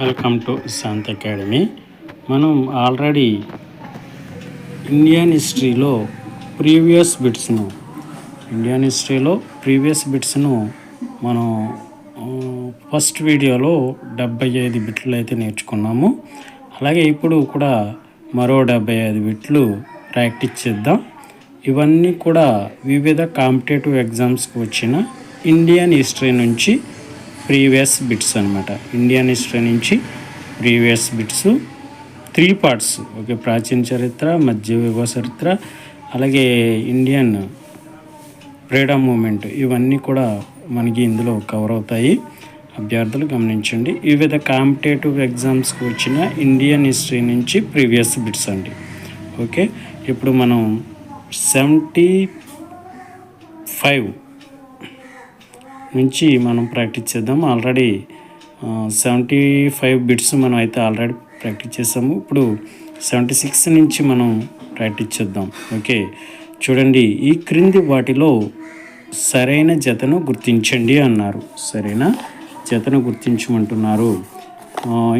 Welcome to Shanth academy. మనం already Indian హిస్టరీలో previous బిట్స్ను మనం ఫస్ట్ వీడియోలో 75 బిట్లు అయితే నేర్చుకున్నాము. అలాగే ఇప్పుడు కూడా మరో 75 బిట్లు ప్రాక్టీస్ చేద్దాం. ఇవన్నీ కూడా వివిధ కాంపిటేటివ్ ఎగ్జామ్స్కి వచ్చిన ఇండియన్ హిస్టరీ నుంచి ప్రీవియస్ బిట్స్ అనమాట. ఇండియన్ హిస్టరీ నుంచి ప్రీవియస్ బిట్స్ 3 పార్ట్స్. ఓకే, ప్రాచీన చరిత్ర, మధ్యయుగ చరిత్ర, అలాగే ఇండియన్ ఫ్రీడమ్ మూమెంట్, ఇవన్నీ కూడా మనకి ఇందులో కవర్ అవుతాయి. అభ్యర్థులు గమనించండి. వివిధ కాంపిటేటివ్ ఎగ్జామ్స్కి వచ్చిన ఇండియన్ హిస్టరీ నుంచి ప్రీవియస్ బిట్స్ అండి. ఓకే, ఇప్పుడు మనం 75 నుంచి మనం ప్రాక్టీస్ చేద్దాం. ఆల్రెడీ 75 బిట్స్ మనం అయితే ఆల్రెడీ ప్రాక్టీస్ చేసాము. ఇప్పుడు 76 నుంచి మనం ప్రాక్టీస్ చేద్దాం. ఓకే, చూడండి. ఈ క్రింది వాటిలో సరైన జతను గుర్తించండి అన్నారు. సరైన జతను గుర్తించమంటున్నారు.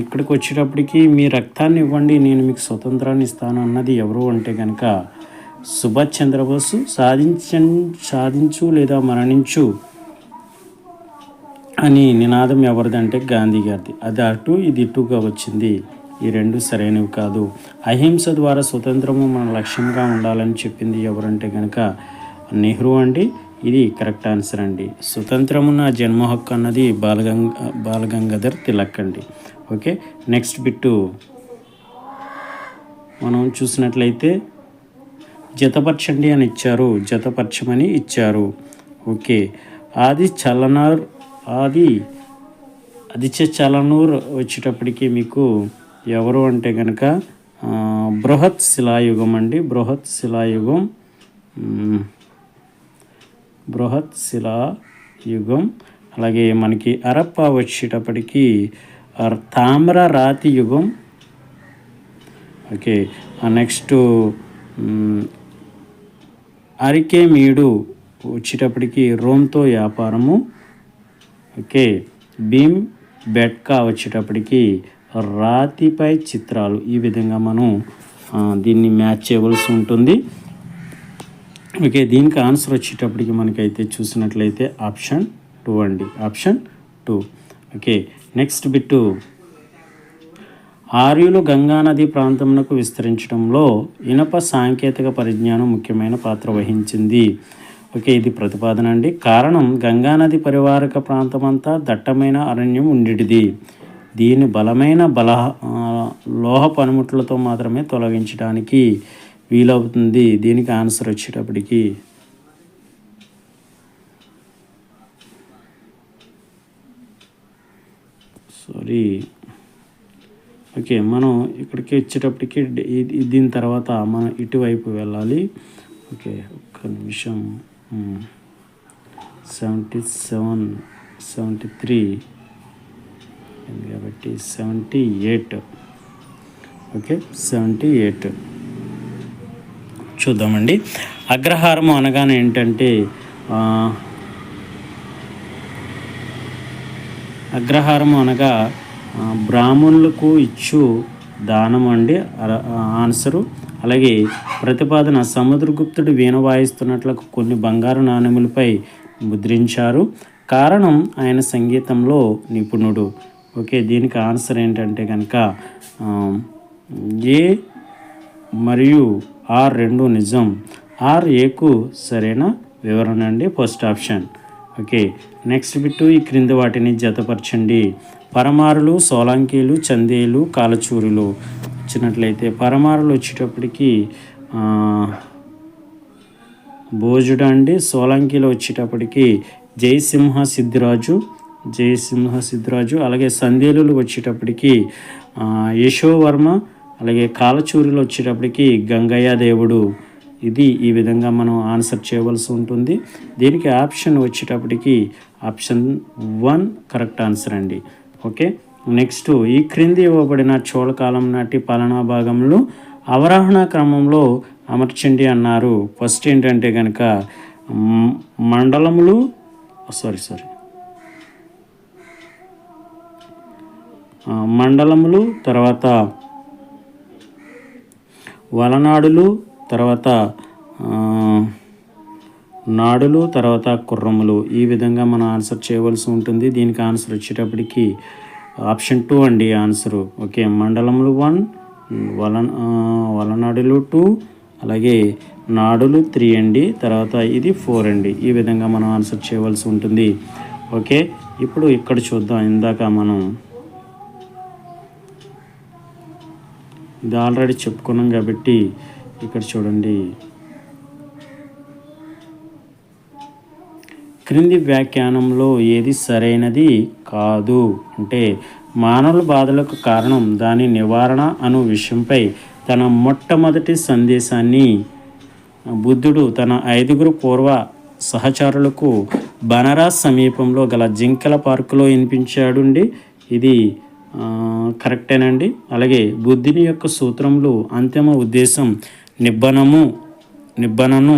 ఇక్కడికి వచ్చేటప్పటికి మీ రక్తాన్ని ఇవ్వండి, నేను మీకు స్వతంత్రాన్ని ఇస్తాను అన్నది ఎవరు అంటే కనుక సుభాష్ చంద్రబోసు. సాధించు లేదా మరణించు అని నినాదం ఎవరిదంటే గాంధీ గారిది. అది అటు ఇది ఇటుగా వచ్చింది. ఈ రెండు సరైనవి కాదు. అహింస ద్వారా స్వతంత్రము మన లక్ష్యంగా ఉండాలని చెప్పింది ఎవరంటే కనుక నెహ్రూ అండి. ఇది కరెక్ట్ ఆన్సర్ అండి. స్వతంత్రము నా జన్మ హక్కు అన్నది బాలగంగాధర్ తిలక్ అండి. ఓకే, నెక్స్ట్ బిట్టు మనం చూసినట్లయితే జతపరచండి అని ఇచ్చారు, జతపరచమని ఇచ్చారు. ఓకే, ఆదిత్య చలనూర్ వచ్చేటప్పటికి మీకు ఎవరు అంటే కనుక బృహత్ శిలాయుగం అండి. బృహత్ శిలాయుగం. అలాగే మనకి హరప్ప వచ్చేటప్పటికి తామ్ర రాతి యుగం. ఓకే, నెక్స్ట్ అరికేమీడు వచ్చేటప్పటికి రోమ్తో వ్యాపారము. ఓకే, భీమ్ బెట్కా వచ్చేటప్పటికి రాతిపై చిత్రాలు. ఈ విధంగా మనం దీన్ని మ్యాచ్ చేయవలసి ఉంటుంది. ఓకే, దీనికి ఆన్సర్ వచ్చేటప్పటికి మనకైతే చూసినట్లయితే ఆప్షన్ 2 అండి. ఆప్షన్ 2. ఓకే, నెక్స్ట్ బిట్టు ఆర్యులు గంగానది ప్రాంతమునకు విస్తరించడంలో ఇనప సాంకేతిక పరిజ్ఞానం ముఖ్యమైన పాత్ర వహించింది. ఓకే, ఇది ప్రతిపాదన అండి. కారణం గంగానది పరివారక ప్రాంతమంతా దట్టమైన అరణ్యం ఉండేటిది. దీన్ని బలమైన లోహ పనిముట్లతో మాత్రమే తొలగించడానికి వీలవుతుంది. దీనికి ఆన్సర్ వచ్చేటప్పటికి ఓకే, మనం ఇక్కడికి వచ్చేటప్పటికి దీని తర్వాత మనం ఇటువైపు వెళ్ళాలి. ఓకే, ఒక్క నిమిషం. 77, 73 కాబట్టి 78. ఓకే, 78 చూద్దామండి. అగ్రహారము అనగానే ఏంటంటే అగ్రహారము అనగా బ్రాహ్మణులకు ఇచ్చు దానం అండి ఆన్సరు. అలాగే ప్రతిపాదన సముద్రగుప్తుడు వీణ వాయిస్తున్నట్లకు కొన్ని బంగారు నాణెములపై ముద్రించారు. కారణం ఆయన సంగీతంలో నిపుణుడు. ఓకే, దీనికి ఆన్సర్ ఏంటంటే కనుక ఏ మరియు ఆర్ రెండు నిజం. ఆర్ ఏకు సరైన వివరణ అండి. First option. Okay, next bit ఈ క్రింది వాటిని జతపరచండి. పరమారులు, సోలంకీలు, చందేలు, కాలచూరులు వచ్చినట్లయితే పరమారులు వచ్చేటప్పటికి భోజుడు అండి. సోలంకీలు వచ్చేటప్పటికి జయసింహ సిద్ధిరాజు. అలాగే సందేలులు వచ్చేటప్పటికి యశోవర్మ. అలాగే కాలచూరులు వచ్చేటప్పటికి గంగయ్య దేవుడు. ఇది ఈ విధంగా మనం ఆన్సర్ చేయవలసి ఉంటుంది. దీనికి ఆప్షన్ వచ్చేటప్పటికి ఆప్షన్ 1 కరెక్ట్ ఆన్సర్ అండి. ఓకే, నెక్స్ట్ ఈ క్రింది ఇవ్వబడిన చోళకాలం నాటి పాలనా భాగంలో అవరోహణ క్రమంలో అమర్చండి అన్నారు. ఫస్ట్ ఏంటంటే కనుక మండలములు మండలములు, తర్వాత వలనాడులు, తర్వాత నాడులు, తర్వాత కుర్రములు. ఈ విధంగా మనం ఆన్సర్ చేయవలసి ఉంటుంది. దీనికి ఆన్సర్ వచ్చేటప్పటికి ఆప్షన్ 2 అండి ఆన్సరు. ఓకే, మండలములు 1, వలనాడులు 2, అలాగే నాడులు 3 అండి, తర్వాత ఇది 4 అండి. ఈ విధంగా మనం ఆన్సర్ చేయవలసి ఉంటుంది. ఓకే, ఇప్పుడు ఇక్కడ చూద్దాం. ఇందాక మనం ఇది ఆల్రెడీ చెప్పుకున్నాం కాబట్టి ఇక్కడ చూడండి. క్రింది వ్యాఖ్యానంలో ఏది సరైనది కాదు అంటే, మానవుల బాధలకు కారణం దాని నివారణ అను విషయంపై తన మొట్టమొదటి సందేశాన్ని బుద్ధుడు తన 5 పూర్వ సహచరులకు బనారస్ సమీపంలో గల జింకల పార్కులో వినిపించాడుండి. ఇది కరెక్టేనండి. అలాగే బుద్ధుని యొక్క సూత్రములు అంతిమ ఉద్దేశం నిబ్బనను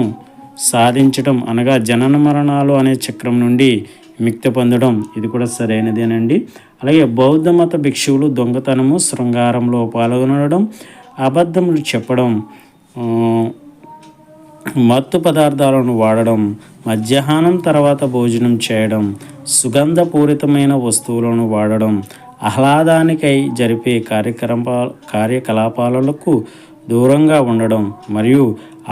సాధించడం, అనగా జనన మరణాలు అనే చక్రం నుండి ముక్తి పొందడం. ఇది కూడా సరైనదేనండి. అలాగే బౌద్ధ మత భిక్షువులు దొంగతనము, శృంగారంలో పాల్గొనడం, అబద్ధములు చెప్పడం, మత్తు పదార్థాలను వాడడం, మధ్యాహ్నం తర్వాత భోజనం చేయడం, సుగంధపూరితమైన వస్తువులను వాడడం, ఆహ్లాదానికై జరిపే కార్యకలాపాలకు దూరంగా ఉండడం,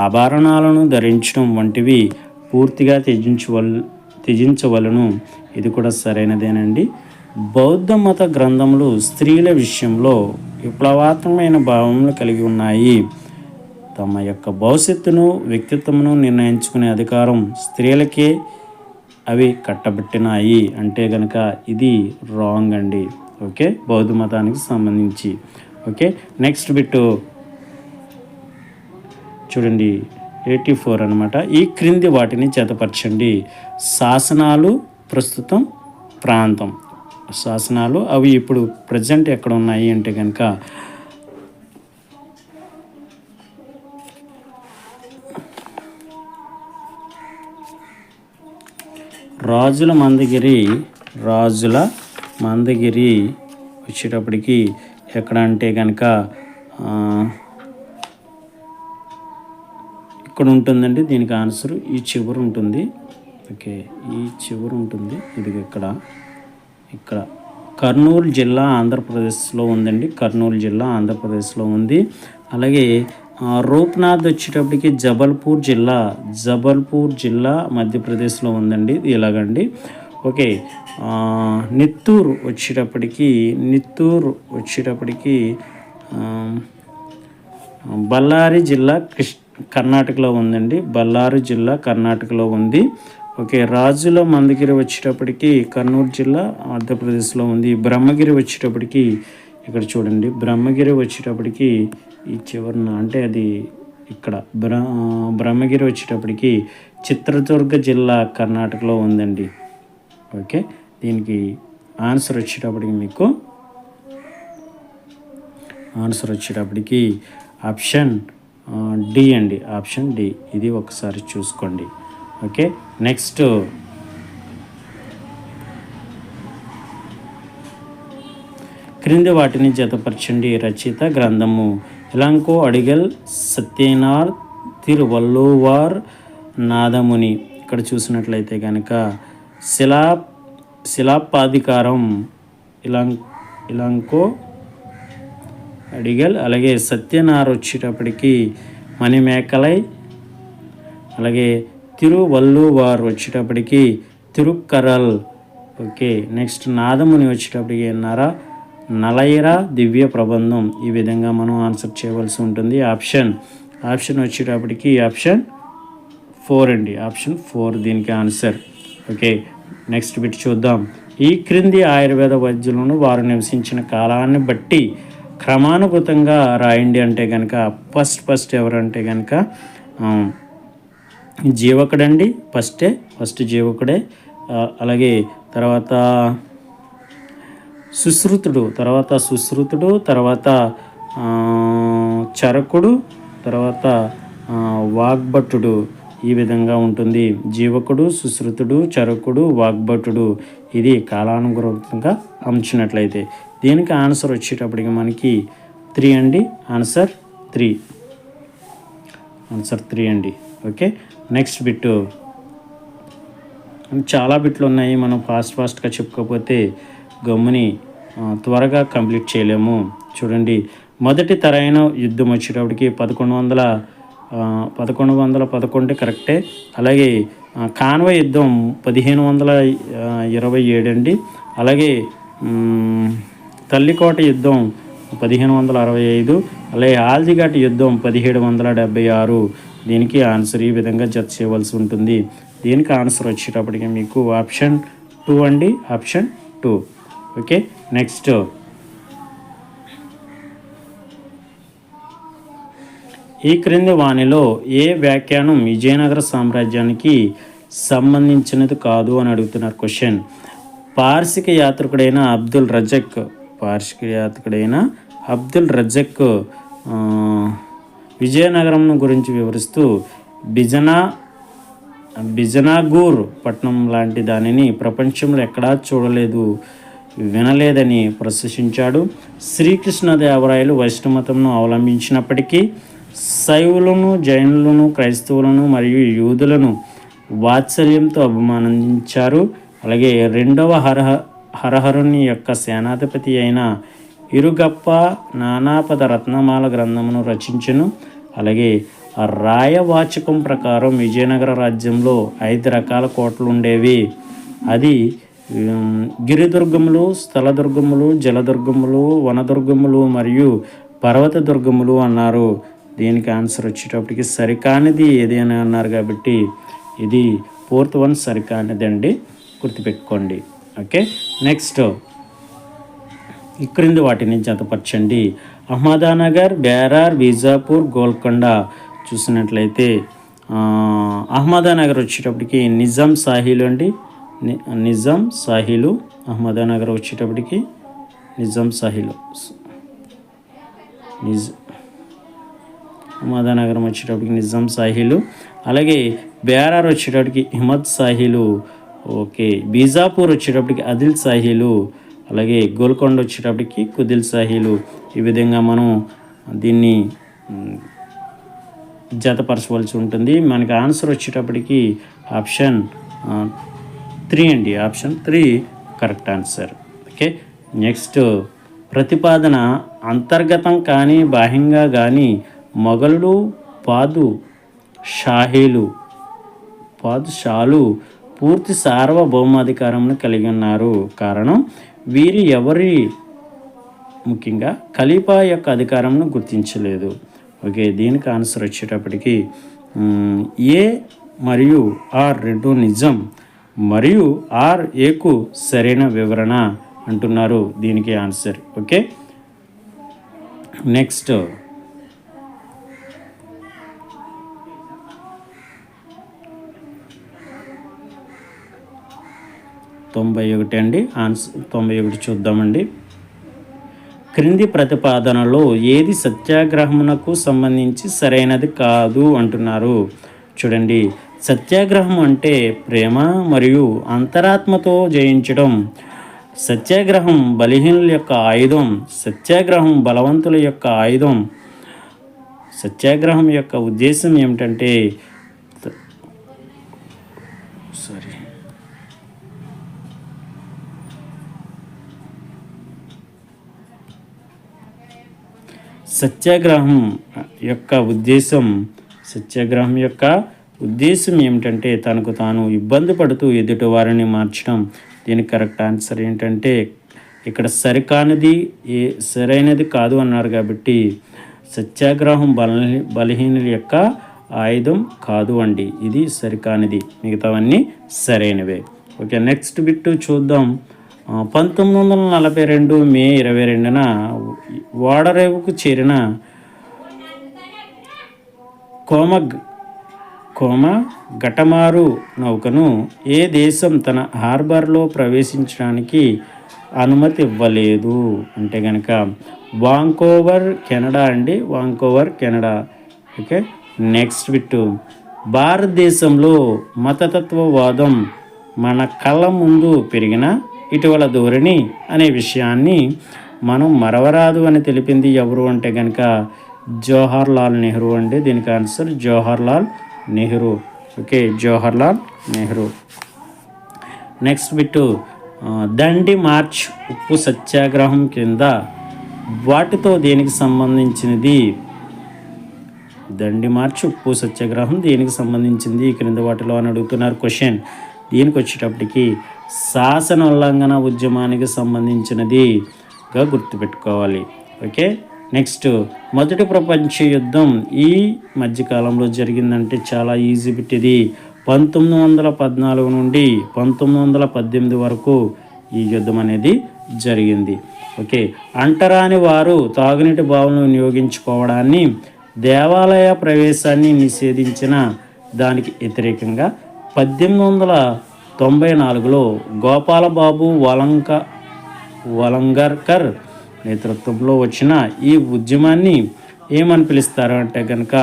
ఆభరణాలను ధరించడం వంటివి పూర్తిగా త్యజించవలను. ఇది కూడా సరైనదేనండి. బౌద్ధ మత గ్రంథములు స్త్రీల విషయంలో విప్లవాత్మకమైన భావములు కలిగి ఉన్నాయి. తమ యొక్క భవిష్యత్తును, వ్యక్తిత్వమును నిర్ణయించుకునే అధికారం స్త్రీలకే అవి కట్టబెట్టినాయి అంటే కనుక ఇది రాంగ్ అండి. ఓకే, బౌద్ధ మతానికి సంబంధించి. ఓకే, నెక్స్ట్ బిట్ చూడండి, 84 అనమాట. ఈ క్రింది వాటిని జతపరచండి. శాసనాలు, ప్రస్తుతం, ప్రాంతం. శాసనాలు అవి ఇప్పుడు ప్రజెంట్ ఎక్కడ ఉన్నాయి అంటే కనుక రాజుల మందగిరి వచ్చేటప్పటికి ఎక్కడ అంటే కనుక ఇక్కడ ఉంటుందండి. దీనికి ఆన్సర్ ఈ చివరి ఉంటుంది. ఓకే, ఈ చివరి ఉంటుంది. ఇది ఇక్కడ కర్నూలు జిల్లా ఆంధ్రప్రదేశ్లో ఉందండి. కర్నూలు జిల్లా ఆంధ్రప్రదేశ్లో ఉంది. అలాగే రూప్నాథ్ వచ్చేటప్పటికి జబల్పూర్ జిల్లా మధ్యప్రదేశ్లో ఉందండి. ఇది ఇలాగండి. ఓకే, నిత్తూరు వచ్చేటప్పటికి బళ్ళారి జిల్లా కర్ణాటకలో ఉందండి. బళ్ళారి జిల్లా కర్ణాటకలో ఉంది. ఓకే, రాజుల మందగిరి వచ్చేటప్పటికి కర్నూలు జిల్లా ఆంధ్రప్రదేశ్లో ఉంది. బ్రహ్మగిరి వచ్చేటప్పటికి ఇక్కడ చూడండి, బ్రహ్మగిరి వచ్చేటప్పటికి ఈ చివరన అంటే అది ఇక్కడ బ్రహ్మగిరి వచ్చేటప్పటికి చిత్రదుర్గ జిల్లా కర్ణాటకలో ఉందండి. ఓకే, దీనికి ఆన్సర్ వచ్చేటప్పటికి ఆప్షన్ డి అండి. Option D. ఇది ఒకసారి చూసుకోండి. ఓకే, నెక్స్ట్ క్రింది వాటిని జతపరచండి. రచయిత గ్రంథము ఇలాంకో అడిగల్ సత్యనార్ తిరువల్లువార్ నాదముని. ఇక్కడ చూసినట్లయితే కనుక శిలాపాధికారం ఇలాంకో అడిగల్, అలాగే సత్యనార్ వచ్చేటప్పటికి మణిమేకలై, అలాగే తిరువల్లువార్ వచ్చేటప్పటికి తిరుక్కరల్. ఓకే, నెక్స్ట్ నాదముని వచ్చేటప్పటికి నలైరా దివ్య ప్రబంధం. ఈ విధంగా మనం ఆన్సర్ చేయవలసి ఉంటుంది. ఆప్షన్ వచ్చేటప్పటికి ఆప్షన్ 4 అండి. ఆప్షన్ 4 దీనికి ఆన్సర్. ఓకే, నెక్స్ట్ బిట్ చూద్దాం. ఈ క్రింది ఆయుర్వేద వైద్యులను వారు నివసించిన కాలాన్ని బట్టి క్రమానుగతంగా రాయండి అంటే కనుక ఫస్ట్ ఎవరంటే కనుక జీవకుడండి. ఫస్ట్ జీవకుడే. అలాగే తర్వాత సుశ్రుతుడు, తర్వాత చరకుడు, తర్వాత వాగ్భటుడు. ఈ విధంగా ఉంటుంది. జీవకుడు, సుశ్రుతుడు, చరకుడు, వాగ్భటుడు. ఇది కాలానుగుణంగా అమర్చినట్లయితే దీనికి ఆన్సర్ వచ్చేటప్పటికి మనకి 3 అండి. ఆన్సర్ 3 అండి. Okay, next bit. చాలా బిట్లు ఉన్నాయి, మనం ఫాస్ట్గా చెప్పుకోకపోతే గమ్ముని త్వరగా కంప్లీట్ చేయలేము. చూడండి, మొదటి తరైన యుద్ధం వచ్చేటప్పటికి 1111 కరెక్టే. అలాగే కాన్వాయ్ యుద్ధం 1527 అండి. అలాగే తల్లికోట యుద్ధం 1565, అలాగే ఆల్జిఘాట్ యుద్ధం 1776. దీనికి ఆన్సర్ ఈ విధంగా జత చేయవలసి ఉంటుంది. దీనికి ఆన్సర్ వచ్చేటప్పటికి మీకు ఆప్షన్ 2 అండి. ఆప్షన్ 2. Okay, next. ఈ క్రింది వాణిలో ఏ వ్యాఖ్యానం విజయనగర సామ్రాజ్యానికి సంబంధించినది కాదు అని అడుగుతున్నారు క్వశ్చన్. పార్శిక యాత్రికుడైన అబ్దుల్ రజక్ విజయనగరం గురించి వివరిస్తూ బిజనాగూర్ పట్టణం లాంటి దానిని ప్రపంచంలో ఎక్కడా చూడలేదు, వినలేదని ప్రశంసించాడు. శ్రీకృష్ణదేవరాయలు వైష్ణవమతంను అవలంబించినప్పటికీ శైవులను, జైనులను, క్రైస్తవులను మరియు యూదులను వాత్సల్యంతో అభిమానించారు. అలాగే రెండవ హరహరుని యొక్క సేనాధిపతి అయిన ఇరుగప్ప నానాపద రత్నమాల గ్రంథమును రచించెను. అలాగే రాయవాచకం ప్రకారం విజయనగర రాజ్యంలో 5 రకాల కోటలు ఉండేవి. అది గిరిదుర్గములు, స్థలదుర్గములు, జలదుర్గములు, వనదుర్గములు మరియు పర్వత దుర్గములు అన్నారు. దీనికి ఆన్సర్ వచ్చేటప్పటికి సరికానిది ఏది అని అన్నారు కాబట్టి ఇది 4th వన్ సరికానిది అండి, గుర్తుపెట్టుకోండి. Okay, next. ఈ క్రింది వాటిని జతపరచండి. అహ్మదానగర్, బేరార్, బీజాపూర్, గోల్కొండ చూసినట్లయితే అహ్మదానగర్ వచ్చేటప్పటికి నిజాం సాహిలు అండి. నిజాం సాహిలు. అహ్మదానగర్ వచ్చేటప్పటికి నిజాం సాహిలు. అహ్మదానగరం వచ్చేటప్పటికి నిజాం సాహిలు. అలాగే బేరార్ వచ్చేటప్పటికి హిమద్ సాహిలు. ఓకే, బీజాపూర్ వచ్చేటప్పటికి ఆదిల్ సాహిలు. అలాగే గోల్కొండ వచ్చేటప్పటికి కుదిల్ సాహిలు. ఈ విధంగా మనం దీన్ని జతపరచవలసి ఉంటుంది. మనకి ఆన్సర్ వచ్చేటప్పటికి ఆప్షన్ 3 అండి. Option 3 correct answer. Okay, next. ప్రతిపాదన అంతర్గతం కానీ బాహ్యంగా కానీ మొఘలులు పాదుషాలు పూర్తి సార్వభౌమాధికారంను కలిగి ఉన్నారు. కారణం వీరి ఎవరి ముఖ్యంగా ఖలీఫా యొక్క అధికారంను గుర్తించలేదు. ఓకే, దీనికి ఆన్సర్ వచ్చేటప్పటికి ఏ మరియు ఆర్ రెండు నిజం మరియు ఆర్ ఏకు సరైన వివరణ అంటున్నారు. దీనికి ఆన్సర్. Okay, next. 91 అండి. ఆన్సర్ 91 చూద్దామండి. క్రింది ప్రతిపాదనలో ఏది సత్యాగ్రహమునకు సంబంధించి సరైనది కాదు అంటున్నారు. చూడండి, సత్యాగ్రహం అంటే ప్రేమ మరియు అంతరాత్మతో జయించడం. సత్యాగ్రహం బలహీనుల యొక్క ఆయుధం, సత్యాగ్రహం బలవంతుల యొక్క ఆయుధం. సత్యాగ్రహం యొక్క ఉద్దేశం ఏమిటంటే సత్యాగ్రహం యొక్క ఉద్దేశం ఏమిటంటే తనకు తాను ఇబ్బంది పడుతూ ఎదుటి వారిని మార్చడం. దీనికి కరెక్ట్ ఆన్సర్ ఏంటంటే ఇక్కడ సరైనది కాదు అన్నారు కాబట్టి సత్యాగ్రహం బలహీనుల యొక్క ఆయుధం కాదు అండి. ఇది సరికానిది, మిగతావన్నీ సరైనవే. ఓకే, నెక్స్ట్ బిట్ చూద్దాం. 1942 మే 22న ఓడరేవుకు చేరిన కోమ గటమారు నౌకను ఏ దేశం తన హార్బర్లో ప్రవేశించడానికి అనుమతి ఇవ్వలేదు అంటే కనుక వాంకోవర్ కెనడా అండి. Vancouver Canada. Okay, next bit. భారతదేశంలో మతతత్వవాదం మన కళ్ళ ముందు పెరిగిన ఇటీవల ధోరణి అనే విషయాన్ని మనం మరవరాదు అని తెలిపింది ఎవరు అంటే కనుక జవహర్ లాల్ నెహ్రూ అండి. దీనికి answer Jawahar Lal Nehru. Okay, Jawahar Lal Nehru. Next bit, Dandi march ఉప్పు సత్యాగ్రహం కింద వాటితో దేనికి సంబంధించినది? దండి మార్చ్ ఉప్పు సత్యాగ్రహం దేనికి సంబంధించింది క్రింద వాటిలో అని అడుగుతున్నారు క్వశ్చన్. దీనికి వచ్చేటప్పటికి శాసన ఉల్లంఘన ఉద్యమానికి సంబంధించినదిగా గుర్తుపెట్టుకోవాలి. ఓకే, నెక్స్ట్, మొదటి ప్రపంచ యుద్ధం ఈ మధ్యకాలంలో జరిగిందంటే చాలా ఈజీ బిట్ ఇది. 1914 నుండి 1918 వరకు ఈ యుద్ధం అనేది జరిగింది. ఓకే, అంటరాని వారు తాగునీటి బావులను వినియోగించుకోవడాన్ని, దేవాలయ ప్రవేశాన్ని నిషేధించిన దానికి వ్యతిరేకంగా 1894లో గోపాలబాబు వలంగర్కర్ నేతృత్వంలో వచ్చిన ఈ ఉద్యమాన్ని ఏమని పిలుస్తారు అంటే కనుక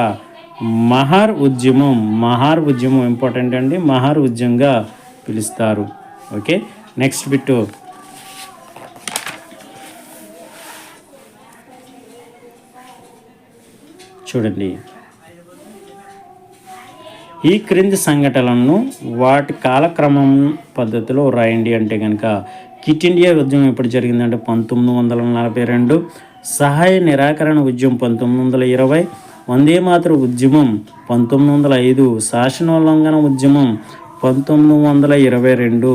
మహార్ ఉద్యమం. మహార్ ఉద్యమం ఇంపార్టెంట్ అండి, మహార్ ఉద్యమంగా పిలుస్తారు. ఓకే, నెక్స్ట్ బిట్టు, చూడండి. ఈ క్రింది సంఘటనలను వాటి కాలక్రమం పద్ధతిలో రాయండి అంటే కనుక క్విట్ ఇండియా ఉద్యమం ఎప్పుడు జరిగిందంటే 1942, సహాయ నిరాకరణ ఉద్యమం 1920, వందే మాతర ఉద్యమం 1905, శాసనోల్లంఘన ఉద్యమం 1922,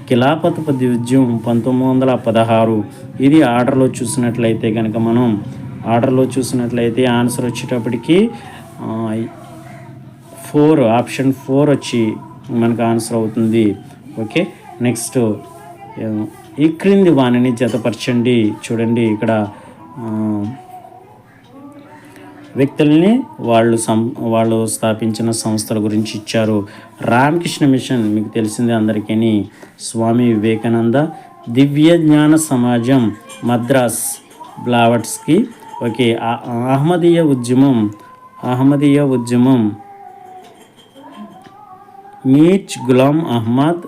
ఖిలాఫత్ ఉద్యమం 1916. ఇది ఆర్డర్లో చూసినట్లయితే కనుక మనం ఆన్సర్ వచ్చేటప్పటికి 4, ఆప్షన్ 4 వచ్చి మనకు ఆన్సర్ అవుతుంది. ఓకే, నెక్స్ట్, ఈ క్రింది వాణిని జతపరచండి. చూడండి, ఇక్కడ వ్యక్తుల్ని వాళ్ళు స్థాపించిన సంస్థల గురించి ఇచ్చారు. రామకృష్ణ మిషన్ మీకు తెలిసిందే అందరికీ, స్వామి వివేకానంద, దివ్య జ్ఞాన సమాజం మద్రాస్ బ్లావట్స్కి. ఓకే, అహ్మదీయ ఉద్యమం మీర్జ్ గులాం అహ్మద్,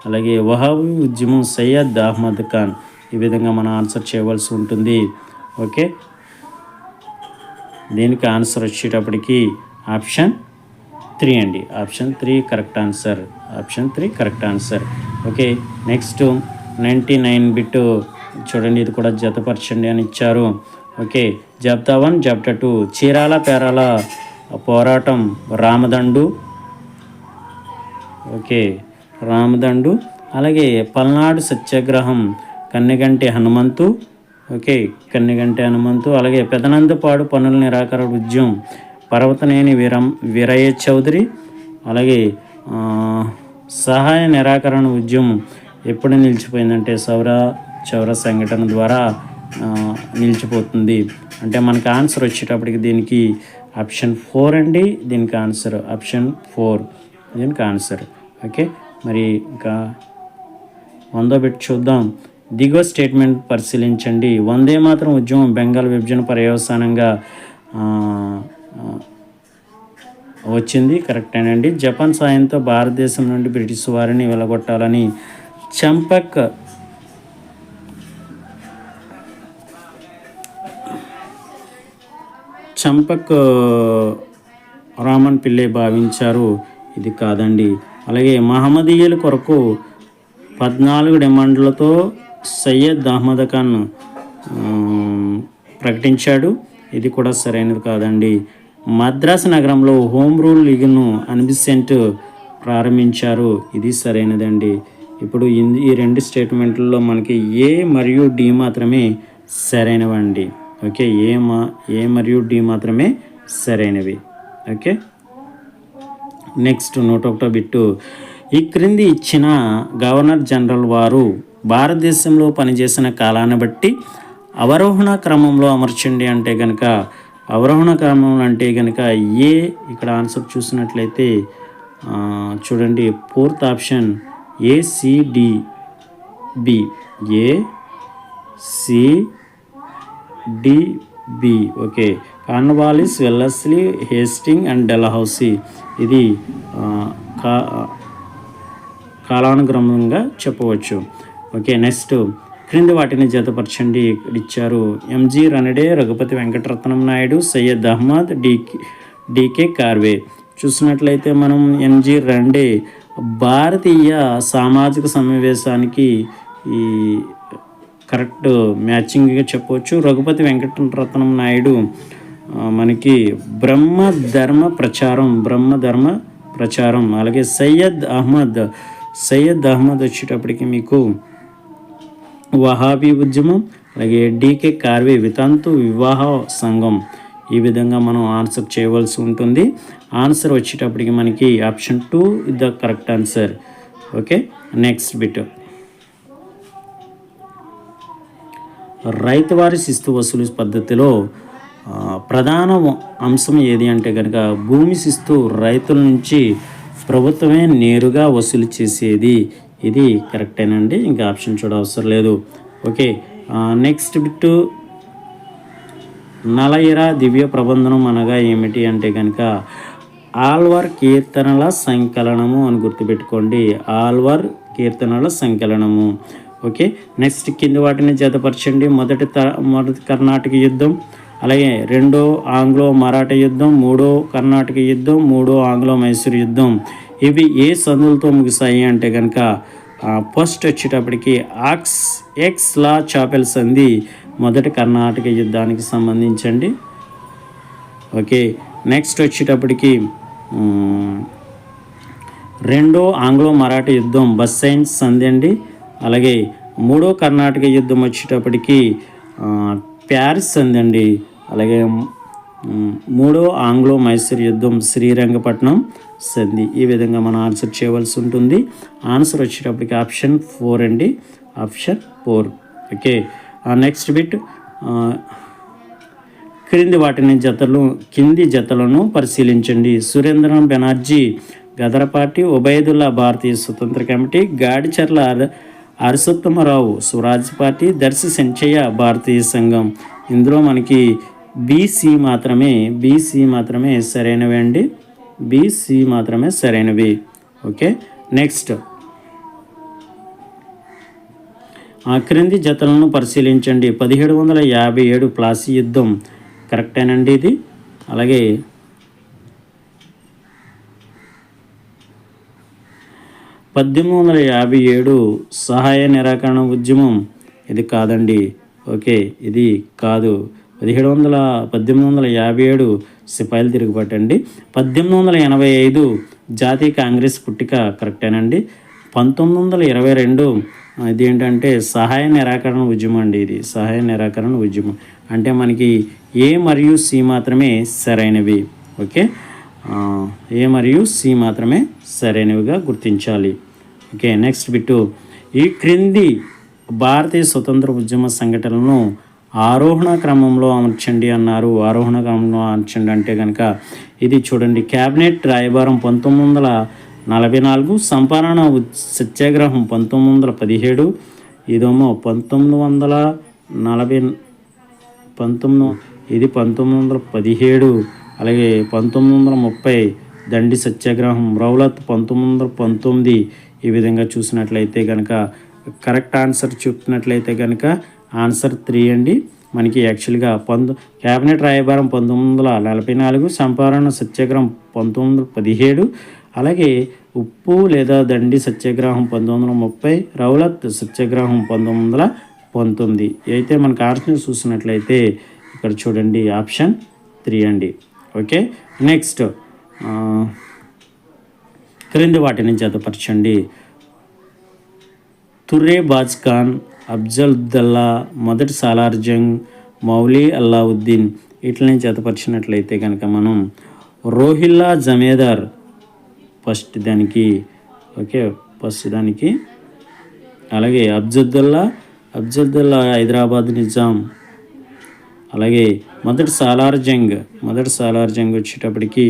అలాగే వహాబీ ఉద్యమం సయ్యద్ అహ్మద్ ఖాన్. ఈ విధంగా మనం ఆన్సర్ చేయవలసి ఉంటుంది. ఓకే, దీనికి ఆన్సర్ వచ్చేటప్పటికి ఆప్షన్ 3 అండి. Option 3 correct answer. Okay, next 99 bit చూడండి, ఇది కూడా జతపరచండి అని ఇచ్చారు. ఓకే, జాబితా 1, జాబితా 2, చీరాల పేరాల పోరాటం రామదండు. ఓకే, రామదండు. అలాగే పల్నాడు సత్యాగ్రహం కన్నెగంటి హనుమంతు. ఓకే, కన్నెగంటి హనుమంతు. అలాగే పెదనందపాడు పనుల నిరాకరణ ఉద్యమం పర్వతనేని వీరయ్య చౌదరి. అలాగే సహాయ నిరాకరణ ఉద్యమం ఎప్పుడు నిలిచిపోయిందంటే చౌరా సంఘటన ద్వారా నిలిచిపోతుంది. అంటే మనకు ఆన్సర్ వచ్చేటప్పటికి దీనికి ఆప్షన్ 4 అండి. దీనికి ఆన్సర్ ఆప్షన్ 4 దీనికి ఆన్సర్. ఓకే, మరి ఇంకా 100 బిట్ చూద్దాం. దిగువ స్టేట్మెంట్ పరిశీలించండి. వందే మాతరం ఉద్యమం బెంగాల్ విభజన పర్యవసానంగా వచ్చింది, కరెక్టేనండి. జపాన్ సాయంతో భారతదేశం నుండి బ్రిటిష్ వారిని వెలగొట్టాలని చంపక్ రామన్ పిల్లే భావించారు, ఇది కాదండి. అలాగే మహమ్మదీయుల కొరకు 14 డిమాండ్లతో సయ్యద్ అహ్మద్ ఖాన్ ప్రకటించాడు, ఇది కూడా సరైనది కాదండి. మద్రాసు నగరంలో హోమ్ రూల్ లీగ్ను అన్బిసెంట్ ప్రారంభించారు, ఇది సరైనదండి. ఇప్పుడు ఈ 2 స్టేట్మెంట్లలో మనకి ఏ మరియు డి మాత్రమే సరైనవండి. ఓకే, ఏ మరియు డి మాత్రమే సరైనవి. Okay, next 101 bit. ఈ క్రింది ఇచ్చిన గవర్నర్ జనరల్ వారు భారతదేశంలో పనిచేసిన కాలాన్ని బట్టి అవరోహణ క్రమంలో అమర్చండి అంటే కనుక అవరోహణ క్రమంలో అంటే కనుక ఇక్కడ ఆన్సర్ చూసినట్లయితే చూడండి, 4th option ACDB. ACDB. Okay, Cornwallis, Wellesley, Hasting and Dalhousie. ఇది కాలానుక్రమంగా చెప్పవచ్చు. ఓకే, నెక్స్ట్, క్రింది వాటిని జతపరచండి. ఇక్కడ ఇచ్చారు ఎంజి రనడే, రఘుపతి వెంకటరత్నం నాయుడు, సయ్యద్ అహ్మద్, డికే కార్వే. చూసినట్లయితే మనం ఎంజి రనడే భారతీయ సామాజిక సమావేశానికి ఈ కరెక్ట్ మ్యాచింగ్గా చెప్పవచ్చు. రఘుపతి వెంకటరత్నం నాయుడు మనకి బ్రహ్మధర్మ ప్రచారం. అలాగే సయ్యద్ అహ్మద్ వచ్చేటప్పటికి మీకు వహాబీ ఉద్యమం. అలాగే డికే కార్వే వితంతు వివాహ సంఘం. ఈ విధంగా మనం ఆన్సర్ చేయవలసి ఉంటుంది. ఆన్సర్ వచ్చేటప్పటికి మనకి option 2 the correct answer. Okay, next bit. Ryotwari శిస్తు వసూలు పద్ధతిలో ప్రధాన అంశం ఏది అంటే కనుక భూమి శిస్తు రైతుల నుంచి ప్రభుత్వమే నేరుగా వసూలు చేసేది. ఇది కరెక్టేనండి, ఇంకా ఆప్షన్ చూడవసరం లేదు. Okay, next bit. Nalayira Divya ప్రబంధనం అనగా ఏమిటి అంటే కనుక ఆల్వార్ కీర్తనల సంకలనము అని గుర్తుపెట్టుకోండి. ఆల్వార్ కీర్తనల సంకలనము. ఓకే, నెక్స్ట్ కింది వాటిని జతపరచండి. మొదటి కర్ణాటక యుద్ధం, అలాగే 2 ఆంగ్లో మరాఠా యుద్ధం, 3 కర్ణాటక యుద్ధం, 3 ఆంగ్లో మైసూర్ యుద్ధం. ఇవి ఏ సందులతో ముగిసాయి అంటే కనుక ఫస్ట్ వచ్చేటప్పటికి ఎక్స్ లా చాపెల్ సంధి మొదటి కర్ణాటక యుద్ధానికి సంబంధించండి. ఓకే, నెక్స్ట్ వచ్చేటప్పటికి 2 ఆంగ్లో మరాఠా యుద్ధం బస్సైన్ సంధి అండి. అలాగే 3 కర్ణాటక యుద్ధం వచ్చేటప్పటికి ప్యారిస్ సంధి అండి. అలాగే 3 ఆంగ్లో మైసూర్ యుద్ధం శ్రీరంగపట్నం సంధి. ఈ విధంగా మనం ఆన్సర్ చేయవలసి ఉంటుంది. ఆన్సర్ వచ్చేటప్పటికి ఆప్షన్ 4 అండి, ఆప్షన్ 4. Okay, next bit. కింది జతలను పరిశీలించండి. సురేంద్రన్ బెనర్జీ గదర్ పార్టీ, ఉబైదుల్లా భారతీయ స్వతంత్ర కమిటీ, గాడిచర్ల అరసోత్తమరావు స్వరాజ్ పార్టీ, దర్శి సెంచయ్య భారతీయ సంఘం. ఇందులో మనకి బీసీ మాత్రమే సరైనవి అండి, బీసీ మాత్రమే సరైనవి. Okay, next. క్రింది జతలను పరిశీలించండి. 1757 ప్లాసీ యుద్ధం కరెక్టేనండి ఇది. అలాగే 1857 సహాయ నిరాకరణ ఉద్యమం, ఇది కాదండి. ఓకే, ఇది కాదు. 1857 సిపాయిలు తిరుగుబాటండి. 1885 జాతీయ కాంగ్రెస్ పుట్టిక కరెక్టేనండి. 1922 ఇది ఏంటంటే సహాయ నిరాకరణ ఉద్యమం అండి. ఇది సహాయ నిరాకరణ ఉద్యమం అంటే మనకి ఏ మరియు సి మాత్రమే సరైనవి. ఓకే, ఏ మరియు సి మాత్రమే సరైనవిగా గుర్తించాలి. Okay, next bit. ఈ క్రింది భారతీయ స్వతంత్ర ఉద్యమ సంఘటనలను ఆరోహణ క్రమంలో అమర్చండి అన్నారు. ఆరోహణ క్రమంలో అమర్చండి అంటే కనుక ఇది చూడండి. క్యాబినెట్ రాయబారం 1944, సంపాదన సత్యాగ్రహం 1917, ఇదేమో 1919, ఇది 1917, అలాగే 1930 దండి సత్యాగ్రహం, రౌలత్ 1919. ఈ విధంగా చూసినట్లయితే కనుక కరెక్ట్ ఆన్సర్ చూపినట్లయితే కనుక ఆన్సర్ 3 అండి. మనకి యాక్చువల్గా క్యాబినెట్ రాయబారం 1944, సంపాదన సత్యాగ్రహం 1917, అలాగే ఉప్పు లేదా దండి సత్యాగ్రహం 1930, రౌలత్ సత్యాగ్రహం 1919. అయితే మనకు ఆన్సర్ చూసినట్లయితే ఇక్కడ చూడండి ఆప్షన్ 3 అండి. Okay, next. క్రింది వాటిని జతపరచండి. తుర్రే బాజ్ ఖాన్, అఫ్జలుద్దల్లా, మొదటి సాలార్ జంగ్, మౌలి అల్లావుద్దీన్ వీటిని జతపరిచినట్లయితే కనుక మనం రోహిల్లా జమేదార్ ఫస్ట్ దానికి. ఓకే, ఫస్ట్ దానికి. అలాగే అఫ్జలుద్దల్లా హైదరాబాద్ నిజాం. అలాగే మొదటి సాలార్ జంగ్ వచ్చేటప్పటికి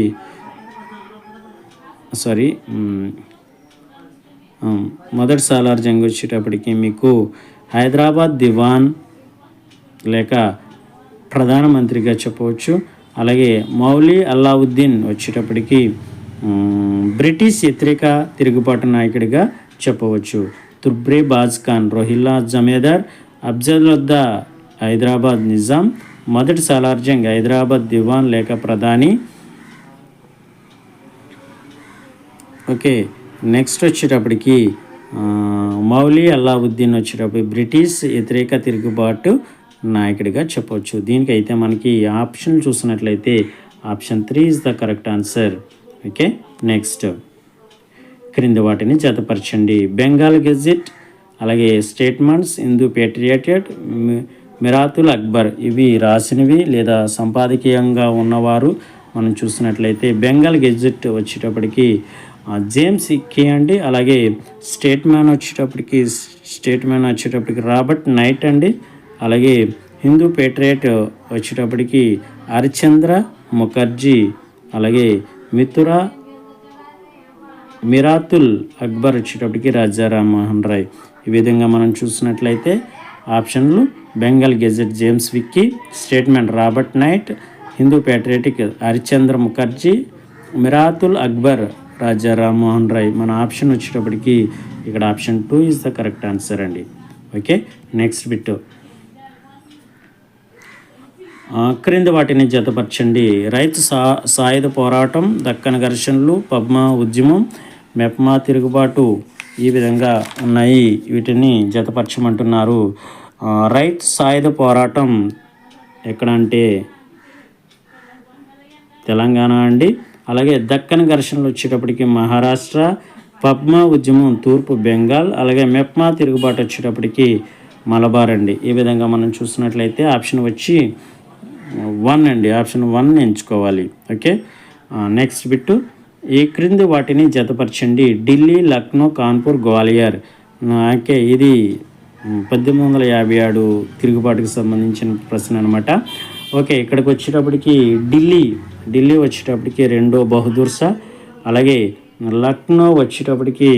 మొదటి సాలార్ జంగ్ వచ్చేటప్పటికి మీకు హైదరాబాద్ దివాన్ లేక ప్రధానమంత్రిగా చెప్పవచ్చు. అలాగే మౌలి అల్లావుద్దీన్ వచ్చేటప్పటికి బ్రిటిష్ వ్యతిరేక తిరుగుబాటు నాయకుడిగా చెప్పవచ్చు. తుర్రే బాజ్ ఖాన్, రోహిల్లా జమేదార్, అఫ్జలుద్దా హైదరాబాద్ నిజాం, మొదటి సాలార్ జంగ్ హైదరాబాద్ దివాన్ లేక ప్రధాని. ఓకే, నెక్స్ట్ వచ్చేటప్పటికి మౌలి అల్లావుద్దీన్ వచ్చేటప్పుడు బ్రిటిష్ వ్యతిరేక తిరుగుబాటు నాయకుడిగా చెప్పవచ్చు. దీనికైతే మనకి ఆప్షన్ చూసినట్లయితే option 3 is the correct answer. Okay, next క్రింది వాటిని జతపరచండి. బెంగాల్ గెజిట్, అలాగే స్టేట్మెంట్స్, హిందూ పేట్రియాటెడ్, మిరాతుల్ అక్బర్ ఇవి రాసినవి లేదా సంపాదకీయంగా ఉన్నవారు మనం చూసినట్లయితే బెంగాల్ గెజిట్ వచ్చేటప్పటికి జేమ్స్ ఇక్కీ అండి. అలాగే స్టేట్మెంట్ వచ్చేటప్పటికి రాబర్ట్ నైట్ అండి. అలాగే హిందూ పేట్రియట్ వచ్చేటప్పటికి హరిచంద్ర ముఖర్జీ, అలాగే మిరాతుల్ అక్బర్ వచ్చేటప్పటికి రాజా రామ్మోహన్ రాయ్. ఈ విధంగా మనం చూసినట్లయితే ఆప్షన్లు Bengal gazette James Vicky, statement Robert Knight, Hindu patriotic Harichandra Mukherjee, Miratul Akbar Raja Rammohan Roy. మన ఆప్షన్ వచ్చేటప్పటికి ఇక్కడ option 2 is the correct answer అండి. Okay, next bit. క్రింది వాటిని జతపరచండి. రైతు సాయుధ పోరాటం, దక్కన్ ఘర్షణలు, పద్మా ఉద్యమం, మెప్మా తిరుగుబాటు ఈ విధంగా ఉన్నాయి. వీటిని జతపరచమంటున్నారు. రైతు సాయుధ పోరాటం ఎక్కడంటే తెలంగాణ అండి. అలాగే దక్కన్ ఘర్షణలు వచ్చేటప్పటికి మహారాష్ట్ర, పద్మా ఉద్యమం తూర్పు బెంగాల్, అలాగే మెప్మా తిరుగుబాటు వచ్చేటప్పటికి మలబార్ అండి. ఈ విధంగా మనం చూసినట్లయితే ఆప్షన్ వచ్చి 1 అండి. ఆప్షన్ 1 ఎంచుకోవాలి. Okay, next bit. ఈ క్రింది వాటిని జతపరచండి. ఢిల్లీ, లక్నో, కాన్పూర్, గ్వాలియర్. ఓకే, ఇది 1857 తిరుగుబాటుకు సంబంధించిన ప్రశ్న అనమాట. ఓకే, ఇక్కడికి వచ్చేటప్పటికి ఢిల్లీ వచ్చేటప్పటికి రెండో బహదూర్ షా, అలాగే లక్నో వచ్చేటప్పటికి